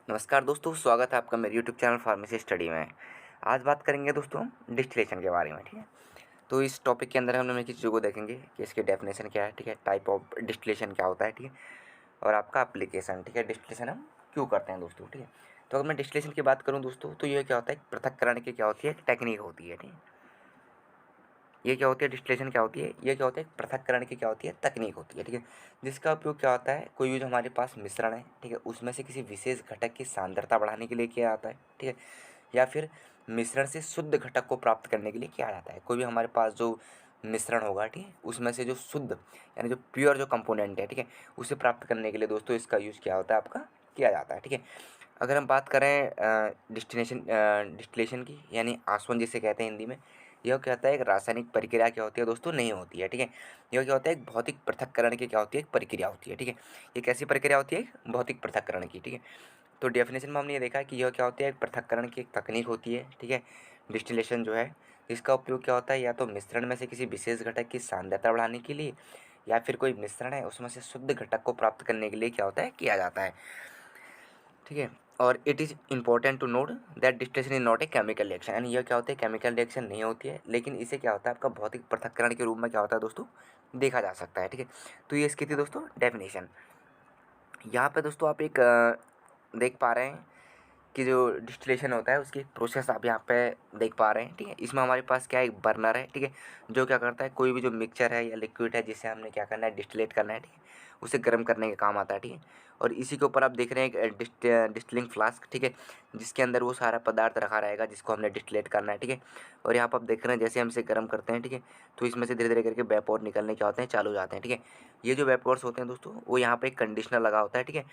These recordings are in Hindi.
नमस्कार दोस्तों, स्वागत है आपका मेरे यूट्यूब चैनल फार्मेसी स्टडी में। आज बात करेंगे दोस्तों डिस्टिलेशन के बारे में, ठीक है। तो इस टॉपिक के अंदर हम निम्नलिखित चीज़ों को देखेंगे कि इसकी डेफिनेशन क्या है, ठीक है, टाइप ऑफ डिस्टिलेशन क्या होता है, ठीक है, और आपका एप्लीकेशन, ठीक है, डिस्टिलेशन हम क्यों करते हैं दोस्तों, ठीक है। तो अगर मैं डिस्टिलेशन की बात करूँ दोस्तों, तो ये क्या होता है, पृथक्करण की क्या होती है, टेक्निक होती है, ठीक है। ये क्या होती है, डिस्टिलेशन क्या होती है, ये क्या होता है, पृथक्करण की क्या होती है, तकनीक होती है, ठीक है। जिसका उपयोग क्या होता है, कोई भी जो हमारे पास मिश्रण है, ठीक है, उसमें से किसी विशेष घटक की सांद्रता बढ़ाने के लिए किया जाता है, ठीक है, या फिर मिश्रण से शुद्ध घटक को प्राप्त करने के लिए किया जाता है। कोई भी हमारे पास जो मिश्रण होगा, ठीक है, उसमें से जो शुद्ध यानी जो प्योर जो कंपोनेंट है, ठीक है, उसे प्राप्त करने के लिए दोस्तों इसका यूज़ क्या होता है, आपका किया जाता है, ठीक है। अगर हम बात करें डिस्टिलेशन की, यानी आसवन जिसे कहते हैं हिंदी में, यह क्या होता है, एक रासायनिक प्रक्रिया क्या होती है दोस्तों, नहीं होती है, ठीक है। यह क्या होता है, एक भौतिक पृथक्करण की क्या होती है, एक प्रक्रिया होती है, ठीक है। ये कैसी प्रक्रिया होती है, भौतिक पृथक्करण की, ठीक है। तो डेफिनेशन में हमने ये देखा कि यह क्या होती है, एक पृथक्करण की एक तकनीक होती है, ठीक है। डिस्टिलेशन जो है, इसका उपयोग क्या होता है, या तो मिश्रण में से किसी विशेष घटक की सांद्रता बढ़ाने के लिए, या फिर कोई मिश्रण है उसमें से शुद्ध घटक को प्राप्त करने के लिए क्या होता है, किया जाता है, ठीक है। और it is important to note that distillation is not a chemical reaction, यानी यह क्या होता है, केमिकल रिएक्शन नहीं होती है, लेकिन इसे क्या होता है, आपका भौतिक पृथक्करण के रूप में क्या होता है दोस्तों, देखा जा सकता है, ठीक है। तो ये इसकी थी दोस्तों डेफिनेशन। यहाँ पे दोस्तों आप एक देख पा रहे हैं कि जो डिस्टिलेशन होता है उसकी एक प्रोसेस आप यहाँ पे देख पा रहे हैं, ठीक है। इसमें हमारे पास क्या है, एक बर्नर है, ठीक है, जो क्या करता है, कोई भी जो मिक्सचर है या लिक्विड है जिसे हमने क्या करना है, डिस्टिलेट करना है, ठीक है, उसे गर्म करने के काम आता है, ठीक है। और इसी के ऊपर आप देख रहे हैं एक डिस्टिलिंग फ्लास्क, ठीक है, जिसके अंदर वो सारा पदार्थ रखा रहेगा जिसको हमने डिस्टिलेट करना है, ठीक है। और यहाँ पर आप देख रहे हैं जैसे हम इसे गर्म करते हैं, ठीक है, तो इसमें से धीरे धीरे करके वेपोर निकलने क्या होते हैं, चालू हो जाते हैं, ठीक है। ये जो वेपोर्स होते हैं दोस्तों, वो यहाँ पे एक कंडीशनर लगा होता है, ठीक है।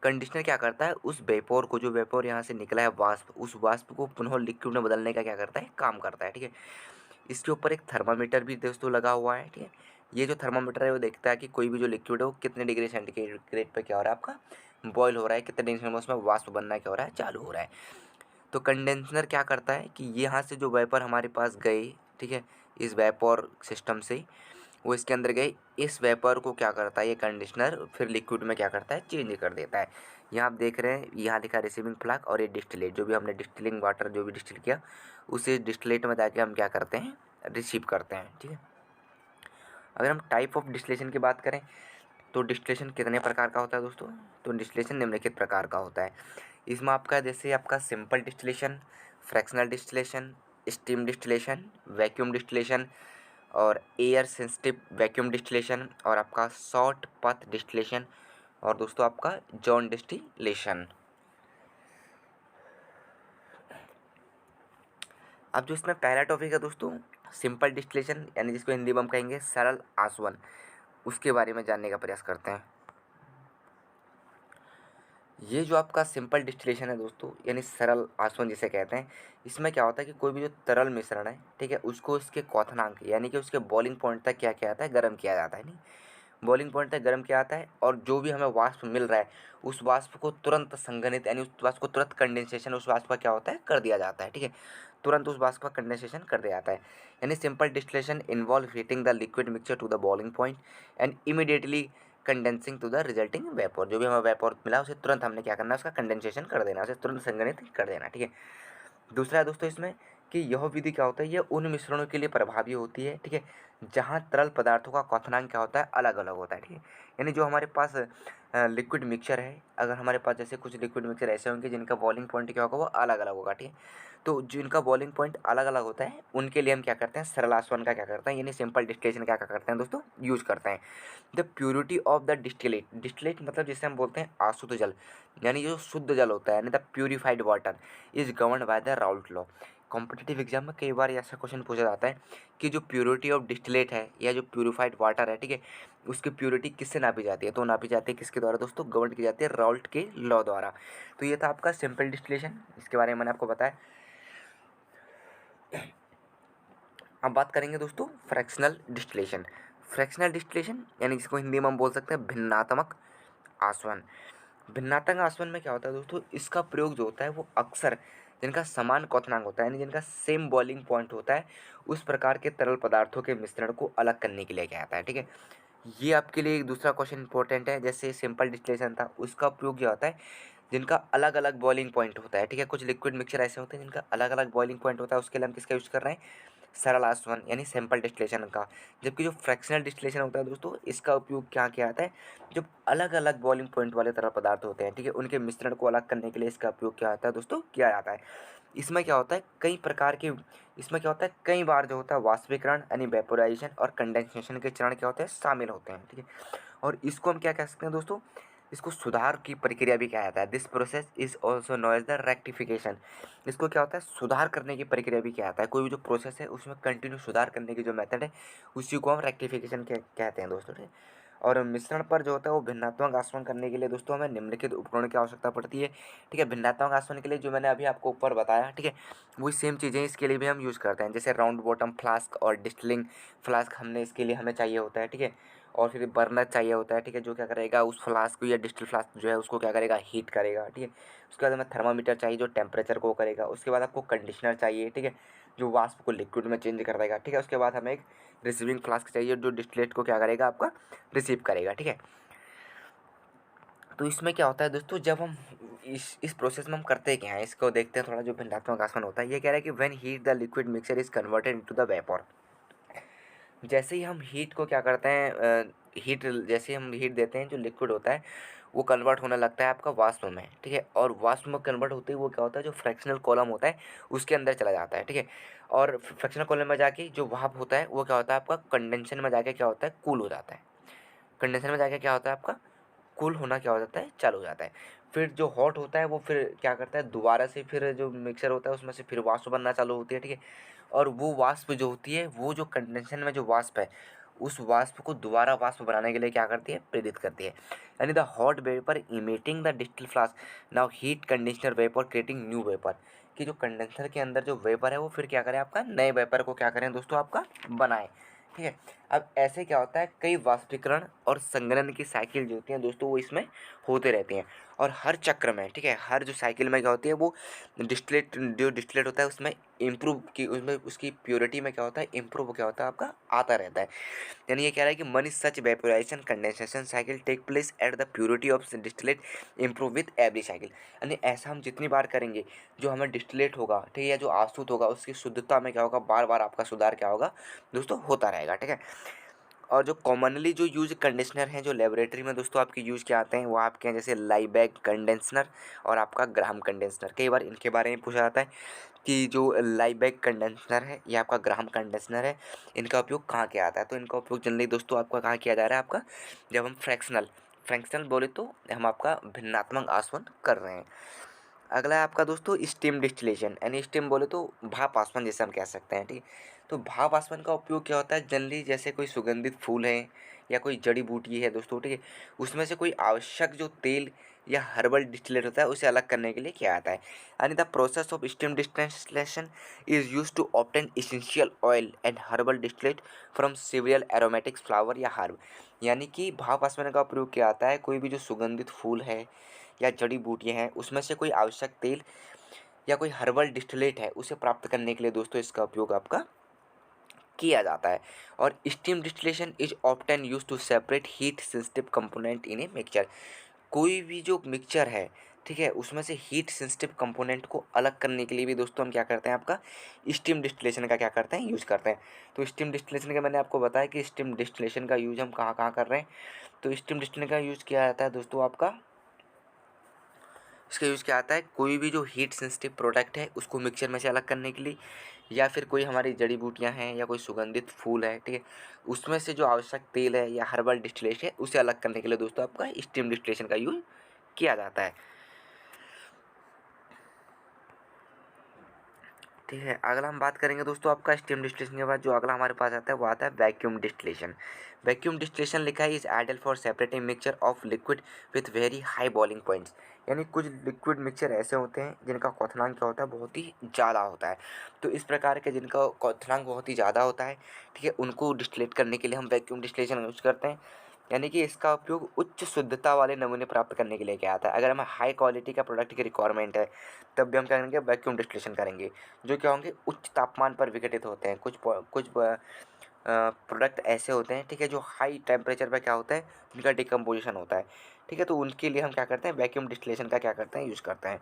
कंडीशनर क्या करता है, उस वेपोर को, जो वेपोर यहाँ से निकला है वाष्प, उस वाष्प को पुनः लिक्विड में बदलने का क्या करता है, काम करता है, ठीक है। इसके ऊपर एक थर्मामीटर भी दोस्तों लगा हुआ है, ठीक है। ये जो थर्मामीटर है वो देखता है कि कोई भी जो लिक्विड है वो कितने डिग्री सेंटीग्रेड पे क्या हो रहा है, आपका बॉयल हो रहा है, कितने डिग्री में उसमें वाष्प बनना क्या हो रहा है, चालू हो रहा है। तो कंडेंसर क्या करता है कि ये यहाँ से जो वेपर हमारे पास गए, ठीक है, इस वेपर सिस्टम से वो इसके अंदर गए, इस वेपर को क्या करता है ये कंडीशनर, फिर लिक्विड में क्या करता है, चेंज कर देता है। यहाँ आप देख रहे हैं, यहाँ लिखा रिसीविंग फ्लास्क, और ये डिस्टिलेट, जो भी हमने डिस्टिलिंग वाटर जो भी डिस्टिल किया उसे डिस्टिलेट में जाके हम क्या करते हैं, रिसीव करते हैं, ठीक है। अगर हम टाइप ऑफ डिस्टिलेशन की बात करें, तो डिस्टिलेशन कितने प्रकार का होता है दोस्तों, तो डिस्टिलेशन निम्नलिखित प्रकार का होता है। इसमें आपका जैसे आपका simple distillation, fractional distillation, steam distillation, vacuum distillation, और एयर सेंसिटिव वैक्यूम डिस्टिलेशन, और आपका शॉर्ट पथ डिस्टिलेशन, और दोस्तों आपका जॉन डिस्टिलेशन। अब जो इसमें पहला टॉपिक है दोस्तों, सिंपल डिस्टिलेशन, यानी जिसको हिंदी में हम कहेंगे सरल आसवन, उसके बारे में जानने का प्रयास करते हैं। ये जो आपका सिंपल डिस्टिलेशन है दोस्तों, यानी सरल आसवन जिसे कहते हैं, इसमें क्या होता है कि कोई भी जो तरल मिश्रण है, ठीक है, उसको इसके क्वथनांक यानी कि उसके बॉइलिंग पॉइंट तक क्या किया जाता है, गर्म किया जाता है, नहीं, बॉइलिंग पॉइंट तक गर्म किया जाता है, और जो भी हमें वाष्प मिल रहा है उस वाष्प को तुरंत संघनित, यानी उस वाष्प को तुरंत कंडेंसेशन उस वाष्प का क्या होता है, कर दिया जाता है, ठीक है, तुरंत उस वाष्प का कंडेंसेशन कर दिया जाता है। यानी simple distillation involve heating the liquid mixture to the boiling point and immediately condensing to the resulting vapour, जो भी हमें वेपोर मिला उसे तुरंत हमने क्या करना है, उसका कंडेंसेशन कर देना, उसे तुरंत संघनित कर देना, ठीक है। दूसरा है दोस्तों इसमें कि यह विधि क्या होता है, ये उन मिश्रणों के लिए प्रभावी होती है, ठीक है, जहाँ तरल पदार्थों का क्वथनांक क्या होता है, अलग अलग होता है, ठीक है। यानी जो हमारे पास लिक्विड मिक्सचर है, अगर हमारे पास जैसे कुछ लिक्विड मिक्सचर ऐसे होंगे जिनका बॉइलिंग पॉइंट क्या होगा, वो अलग अलग होगा, ठीक है। तो जिनका बॉइलिंग पॉइंट अलग अलग होता है उनके लिए हम क्या करते हैं, सरल आसवन का क्या करते हैं, यानी सिंपल डिस्टिलेशन क्या करते हैं दोस्तों, यूज करते हैं। The purity of the distillate, distillate मतलब जिसे हम बोलते हैं आशुद्ध जल, यानी जो शुद्ध जल होता है, यानी the purified water is govern by the Raoult law. Competitive exam में कई बार ऐसा क्वेश्चन पूछा जाता है कि जो प्योरिटी ऑफ डिस्टिलेट है या जो प्यूरिफाइड वाटर है, ठीक है, उसकी प्योरिटी किससे नापी जाती है, तो नापी जाती है किसके द्वारा दोस्तों, गवर्न की जाती है राउल्ट के लॉ द्वारा। तो ये था आपका सिंपल डिस्टिलेशन, इसके बारे में मैंने आपको बताया। अब बात करेंगे दोस्तों फ्रैक्शनल डिस्टिलेशन। फ्रैक्शनल डिस्टिलेशन यानी जिसको हिंदी में हम बोल सकते हैं भिन्नात्मक आसवन। भिन्नात्मक आसवन में क्या होता है दोस्तों, इसका प्रयोग जो होता है वो अक्सर जिनका समान क्वथनांक होता है, यानी जिनका सेम बॉइलिंग पॉइंट होता है, उस प्रकार के तरल पदार्थों के मिश्रण को अलग करने के लिए किया जाता है, ठीक है। ये आपके लिए एक दूसरा क्वेश्चन इंपॉर्टेंट है, जैसे सिंपल डिस्टिलेशन था उसका उपयोग क्या होता है, जिनका अलग अलग बॉइलिंग पॉइंट होता है, ठीक है। कुछ लिक्विड मिक्सचर ऐसे होते हैं जिनका अलग अलग बॉइलिंग पॉइंट होता है, उसके लिए हम किसका यूज़ कर रहे हैं, सरल आसवन यानी सिंपल डिस्टिलेशन का। जबकि जो फ्रैक्शनल डिस्टिलेशन होता है दोस्तों, इसका उपयोग क्या किया जाता है, जब अलग अलग बॉइलिंग पॉइंट वाले तरल पदार्थ होते हैं, ठीक है, उनके मिश्रण को अलग करने के लिए इसका उपयोग क्या जाता है दोस्तों, किया जाता है। इसमें क्या होता है, कई प्रकार के, इसमें क्या होता है, कई बार जो होता है वाष्पीकरण यानी वेपोराइजेशन और कंडेंसेशन के चरण क्या होते हैं, शामिल होते हैं, ठीक है। और इसको हम क्या कह सकते हैं दोस्तों, इसको सुधार की प्रक्रिया भी कहा जाता है। This process is also known as the rectification. इसको क्या होता है, सुधार करने की प्रक्रिया भी कहा जाता है। कोई भी जो प्रोसेस है उसमें कंटिन्यू सुधार करने की जो मेथड है, उसी को हम रेक्टिफिकेशन कहते हैं दोस्तों, ठीक है। और मिश्रण पर जो होता है वो भिन्नात्मक आसवन करने के लिए दोस्तों हमें निम्नलिखित उपकरणों की आवश्यकता पड़ती है, ठीक है। भिन्नात्मक आसवन के लिए जो मैंने अभी आपको ऊपर बताया, ठीक है, वही सेम चीज़ें इसके लिए भी हम यूज़ करते हैं। जैसे राउंड बॉटम फ्लास्क और डिस्टिलिंग फ्लास्क हमने इसके लिए हमें चाहिए होता है, ठीक है। और फिर बर्नर चाहिए होता है, ठीक है, जो क्या करेगा उस फ्लास्क को या डिस्टिल फ्लास्क जो है उसको क्या करेगा, हीट करेगा, ठीक है। उसके बाद हमें थर्मामीटर चाहिए जो टेम्परेचर को करेगा। उसके बाद आपको कंडीशनर चाहिए, ठीक है, जो वाष्प को लिक्विड में चेंज कर देगा, ठीक है। उसके बाद हमें एक रिसीविंग फ्लास्क चाहिए जो डिस्टिलेट को क्या करेगा, आपका रिसीव करेगा, ठीक है। तो इसमें क्या होता है दोस्तों, जब हम इस प्रोसेस में हम करते क्या हैं, इसको देखते हैं थोड़ा। जो भिन्नात्मक आसवन होता है, ये कह रहा है कि when heat the liquid mixture is converted into the vapour. जैसे ही हम हीट को क्या करते हैं, हीट जैसे हम हीट देते हैं, जो लिक्विड होता है वो कन्वर्ट होने लगता है आपका वाष्प में, ठीक है। और वाष्प में कन्वर्ट होते ही वो क्या होता है, जो फ्रैक्शनल कॉलम होता है उसके अंदर चला जाता है, ठीक है। और फ्रैक्शनल कॉलम में जाके जो भाप होता है वो क्या होता है आपका कंडेंशन में जाके क्या होता है, कूल हो जाता है। कंडेंसर में जाके क्या होता है आपका, कूल होना क्या हो जाता है, चालू हो जाता है। फिर जो हॉट होता है वो फिर क्या करता है, दोबारा से फिर जो मिक्सर होता है उसमें से फिर वाष्प बनना चालू होती है, ठीक है। और वो वाष्प जो होती है, वो जो कंडेंसर में जो वाष्प है, उस वाष्प को दोबारा वाष्प बनाने के लिए क्या करती है, प्रेरित करती है। यानी the hot vapour emitting the distil flask now heat conditioner vapour creating new vapour. कि जो कंडेंसर के अंदर जो वेपर है वो फिर क्या करें, आपका नए वेपर को क्या करें दोस्तों, आपका बनाए, ठीक है। अब ऐसे क्या होता है, कई वाष्पीकरण और संघनन की साइकिल जो होती हैं दोस्तों वो इसमें होते रहती हैं। और हर चक्र में, ठीक है, हर जो साइकिल में क्या होती है, वो डिस्टिलेट होता है उसमें इम्प्रूव की, उसमें उसकी प्योरिटी में क्या होता है, इम्प्रूव क्या होता है, आपका आता रहता है। यानी ये कह रहा है कि many such vaporisation condensation cycle take place at the purity of distillate improve with every cycle. यानी ऐसा हम जितनी बार करेंगे, जो हमें डिस्टिलेट होगा, ठीक है, या जो आसूत होगा उसकी शुद्धता में क्या होगा, बार बार आपका सुधार क्या होगा दोस्तों, होता रहेगा, ठीक है। और जो कॉमनली जो यूज कंडीशनर हैं जो लेबोरेटरी में दोस्तों आपके यूज़ क्या आते हैं, वो आपके हैं जैसे लाइबैक कंडेंसर और आपका ग्राहम कंडेंसर। कई बार इनके बारे में पूछा जाता है कि जो लाइबैक कंडेंसर है या आपका ग्राहम कंडेंसर है, इनका उपयोग कहाँ किया जाता है। तो इनका उपयोग जनरली दोस्तों आपका कहाँ किया जा रहा है, आपका जब हम फ्रैक्शनल बोले तो हम आपका भिन्नात्मक आसवन कर रहे हैं। अगला है आपका दोस्तों स्टीम डिस्टिलेशन, यानी स्टीम बोले तो भाप आसवन जैसे हम कह सकते हैं, ठीक। तो भाप आसवन का उपयोग क्या होता है, जनरली जैसे कोई सुगंधित फूल है या कोई जड़ी बूटी है दोस्तों, ठीक है, उसमें से कोई आवश्यक जो तेल या हर्बल डिस्टिलेट होता है उसे अलग करने के लिए किया जाता है। यानी the process of steam distillation is use to obtain essential oil and herbal distillate from several aromatics flower या हर्ब। यानी कि भाप आसवन का प्रयोग किया जाता है कोई भी जो सुगंधित फूल है या जड़ी बूटियाँ हैं उसमें से कोई आवश्यक तेल या कोई हर्बल डिस्टिलेट है उसे प्राप्त करने के लिए दोस्तों इसका उपयोग आपका किया जाता है। और steam distillation is often use to separate heat sensitive component in a mixture. कोई भी जो मिक्सचर है, ठीक है, उसमें से हीट सेंसिटिव कंपोनेंट को अलग करने के लिए भी दोस्तों हम क्या करते हैं, आपका स्टीम डिस्टिलेशन का क्या करते हैं, यूज़ करते हैं। तो स्टीम डिस्टिलेशन का मैंने आपको बताया कि स्टीम डिस्टिलेशन का यूज हम कहाँ कहाँ कर रहे हैं। तो स्टीम डिस्टिलेशन का यूज़ किया जाता है दोस्तों आपका, इसका यूज़ क्या आता है, कोई भी जो हीट सेंसिटिव प्रोडक्ट है उसको मिक्सचर में से अलग करने के लिए, या फिर कोई हमारी जड़ी बूटियां हैं या कोई सुगंधित फूल है, ठीक है, उसमें से जो आवश्यक तेल है या हर्बल डिस्टिलेशन है उसे अलग करने के लिए दोस्तों आपका स्टीम डिस्टिलेशन का यूज किया जाता है, ठीक है। अगला हम बात करेंगे दोस्तों आपका स्टीम डिस्टिलेशन के बाद जो अगला हमारे पास आता है वो आता है वैक्यूम डिस्टिलेशन। वैक्यूम डिस्टिलेशन लिखा है is ideal for separating mixture of liquid with very high boiling points. यानी कुछ लिक्विड मिक्सचर ऐसे होते हैं जिनका क्वथनांक क्या होता है, बहुत ही ज़्यादा होता है। तो इस प्रकार के जिनका क्वथनांक बहुत ही ज़्यादा होता है, ठीक है, उनको डिस्टिलेट करने के लिए हम वैक्यूम डिस्टिलेशन यूज करते हैं। यानी कि इसका उपयोग उच्च शुद्धता वाले नमूने प्राप्त करने के लिए किया जाता है। अगर हमें हाई क्वालिटी का प्रोडक्ट की रिक्वायरमेंट है तब भी हम क्या करेंगे, वैक्यूम डिस्टिलेशन करेंगे, जो क्या होंगे उच्च तापमान पर विघटित होते हैं। कुछ प्रोडक्ट ऐसे होते हैं, ठीक है, जो हाई टेम्परेचर पे क्या होता है, उनका डिकम्पोजिशन होता है, ठीक है। तो उनके लिए हम क्या करते हैं, वैक्यूम डिस्टिलेशन का क्या करते हैं, यूज़ करते हैं।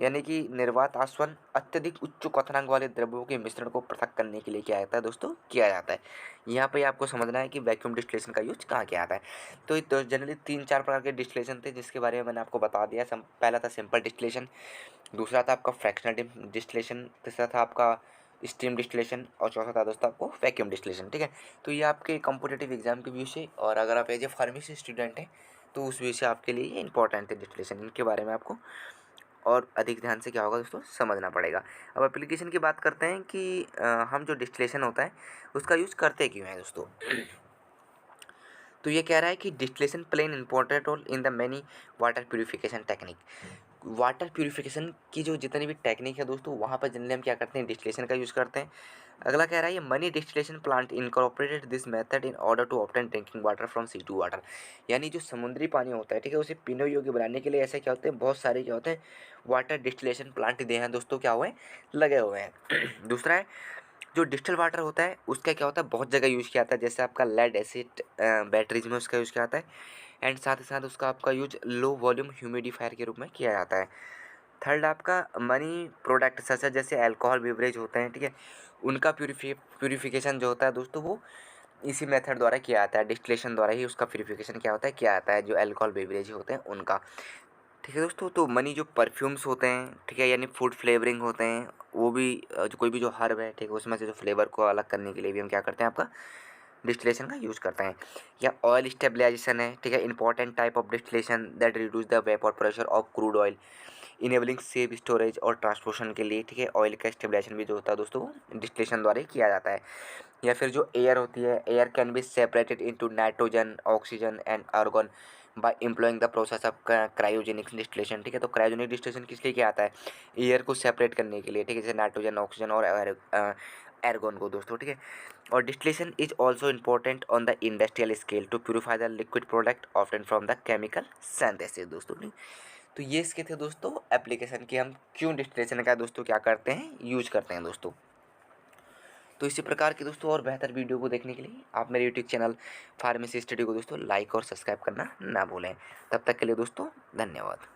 यानी कि निर्वात आसवन अत्यधिक उच्च क्वथनांक वाले द्रव्यों के मिश्रण को पृथक करने के लिए क्या आता है दोस्तों, किया जाता है। यहाँ पे आपको समझना है कि वैक्यूम डिस्टिलेशन का यूज कहाँ किया जाता है। तो जनरली 3-4 प्रकार के डिस्टिलेशन थे, जिसके बारे में मैंने आपको बता दिया। पहला था सिंपल डिस्टिलेशन, दूसरा था आपका फ्रैक्शनल डिस्टिलेशन, तीसरा था आपका स्टीम डिस्टिलेशन, और चौथा था दोस्तों आपको वैक्यूम डिस्टिलेशन, ठीक है। तो ये आपके कॉम्पिटिटिव एग्जाम के व्यू से, और अगर आप एज ए फार्मेसी स्टूडेंट हैं तो उस व्यू से आपके लिए ये इंपॉर्टेंट है डिस्टिलेशन। इनके बारे में आपको और अधिक ध्यान से क्या होगा दोस्तों, समझना पड़ेगा। अब एप्लीकेशन की बात करते हैं कि हम जो डिस्टिलेशन होता है उसका यूज़ करते क्यों हैं दोस्तों। तो ये कह रहा है कि distillation play an important role in the many water purification technique. Water purification की जो जितनी भी टेक्निक है दोस्तों, वहाँ पर जनरली हम क्या करते हैं, डिस्टिलेशन का यूज़ करते हैं। अगला कह रहा है ये many distillation plant incorporated this method in order to obtain drinking water from sea to water. यानी जो समुद्री पानी होता है, ठीक है, उसे पीने योग्य बनाने के लिए ऐसे क्या होते हैं, बहुत सारे क्या होते हैं, वाटर डिस्टिलेशन प्लांट दिए हैं दोस्तों, क्या हुए हैं, लगे हुए हैं। दूसरा है जो डिस्टिल वाटर होता है उसका क्या होता है, बहुत जगह यूज़ किया जाता है, जैसे आपका लेड एसिड बैटरीज में उसका यूज़ किया जाता है, एंड साथ ही साथ उसका आपका यूज लो वॉल्यूम ह्यूमिडिफायर के रूप में किया जाता है। थर्ड आपका मनी प्रोडक्ट सच जैसे अल्कोहल बेवरेज होते हैं, ठीक है, उनका प्यूरिफिकेशन जो होता है दोस्तों, वो इसी मेथड द्वारा किया जाता है, डिस्टिलेशन द्वारा ही उसका प्यूरिफिकेशन क्या होता है, किया जाता है, जो अल्कोहल बेवरेज होते हैं उनका, ठीक है दोस्तों। तो मनी जो परफ्यूम्स होते हैं, ठीक है, यानी फूड फ्लेवरिंग होते हैं, वो भी जो कोई भी जो हर्ब है, ठीक है, उसमें से जो फ्लेवर को अलग करने के लिए भी हम क्या करते हैं, आपका डिस्टिलेशन का यूज़ करते हैं। या ऑयल स्टेबलाइजेशन है, ठीक है, important type of distillation that reduce the vapour pressure of crude oil enabling safe storage और ट्रांसपोर्टेशन के लिए, ठीक है, ऑयल का स्टेबलाइजेशन भी जो होता है दोस्तों, वो डिस्टिलेशन द्वारा ही किया जाता है। या फिर जो एयर होती है, air can be separated into nitrogen, oxygen and argon by employing the process of cryogenic distillation, ठीक है। तो क्रायोजेनिक डिस्टिलेशन किस लिए किया आता है, एयर को सेपरेट करने के लिए, ठीक है, जैसे नाइट्रोजन, ऑक्सीजन और एर्गोन को दोस्तों, ठीक है। और distillation is also important on the industrial scale to purify the liquid product often from the chemical synthesis दोस्तों, ठीक। तो ये इसके थे दोस्तों एप्लीकेशन की, हम क्यों डिस्टिलेशन का दोस्तों क्या करते हैं, यूज करते हैं दोस्तों। तो इसी प्रकार के दोस्तों और बेहतर वीडियो को देखने के लिए आप मेरे यूट्यूब चैनल फार्मेसी स्टडी को दोस्तों लाइक और सब्सक्राइब करना ना भूलें। तब तक के लिए दोस्तों धन्यवाद।